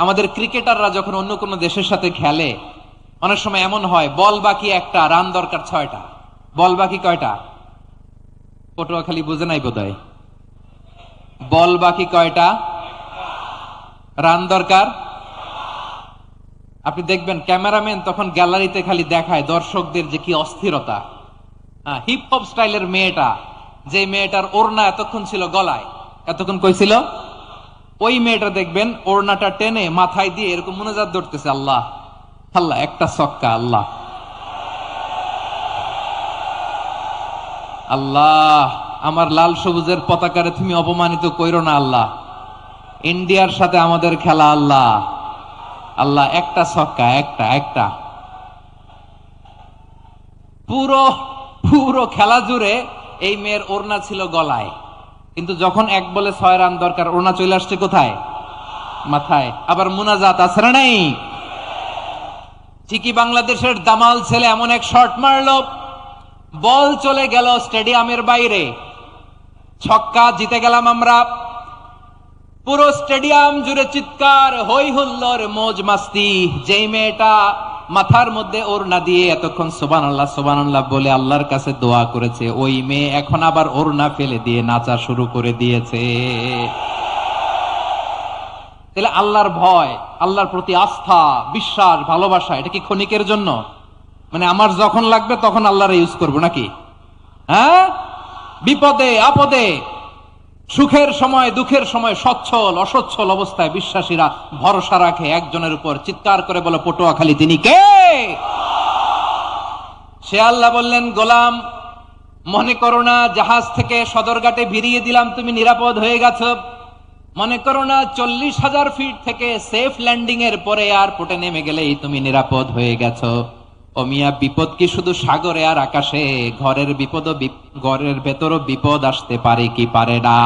আমাদের ক্রিকেটাররা যখন অন্য কোনো দেশের সাথে খেলে অনেক সময় এমন হয় বল বাকি একটা, রান দরকার 6টা। বল বাকি কয়টা? পটুয়াখালী বুঝে নাই বোধহয়। বল বাকি কয়টা, রান দরকার। আপনি দেখবেন ক্যামেরাম্যান তখন গ্যালারিতে খালি দেখায় দর্শকদের যে কি অস্থিরতা। হিপ হপ স্টাইলের মেয়েটা, যে মেয়েটার ওড়না এতক্ষণ ছিল গলায়, এতক্ষণ কই ছিল, ওই মেয়েটা দেখবেন ওড়নাটা টেনে মাথায় দিয়ে এরকম মুনাজাত ধরতেছে, আল্লাহ আল্লাহ একটা ছক্কা, আল্লাহ আল্লাহ আমার লাল সবুজের পতাকারে তুমি অপমানিত কইরো না আল্লাহ, ইন্ডিয়ার সাথে আমাদের খেলা, আল্লাহ আল্লাহ একটা ছক্কা, একটা একটা। পুরো পুরো খেলা জুড়ে এই মেয়ের ওড়না ছিল গলায়, কিন্তু যখন 1 বলে 6 রান দরকার ওড়না চলে আসছে কোথায়? মাথায়। আবার মুনাজাত আছে না নাই? ঠিকই বাংলাদেশের দামাল ছেলে এমন এক শট মারলো, বল চলে গেল স্টেডিয়ামের বাইরে, ছক্কা, জিতে গেলাম আমরা। পুরো স্টেডিয়াম জুড়ে চিৎকার, হই হুল্লোড়, মৌজ মাস্তি। যেই মেয়েটা মাথার মধ্যে ওড়না দিয়ে এতক্ষণ সুবহানাল্লাহ সুবহানাল্লাহ বলে আল্লাহর কাছে দোয়া করেছে, ওই মেয়ে এখন আবার ওড়না ফেলে দিয়ে নাচা শুরু করে দিয়েছে। তাহলে আল্লাহর ভয়, আল্লাহর প্রতি আস্থা, বিশ্বাস, ভালোবাসা, এটা কি ক্ষণিকের জন্য? মানে আমার যখন লাগবে তখন আল্লাহর ইউজ করবো নাকি? হ্যাঁ, বিপদে আপদে, সুখের সময় দুঃখের সময়, সচ্ছল অসচ্ছল অবস্থায় বিশ্বাসীরা ভরসা রাখে একজনের উপর, চিৎকার করে বলে পটুয়াখালী তিনি কে? সে আল্লাহ বললেন, গোলাম মনে করো না জাহাজ থেকে সদরঘাটে ভিড়িয়ে দিলাম তুমি নিরাপদ হয়ে গেছো, মনে করো না 40,000 ফিট থেকে সেফ ল্যান্ডিং এর পরে এয়ারপোর্টে নেমে গেলেই তুমি নিরাপদ হয়ে গেছো। ও মিয়া, বিপদ কি শুধু সাগরে আর আকাশে? ঘরের ভেতরও বিপদ আসতে পারে কি পারে না?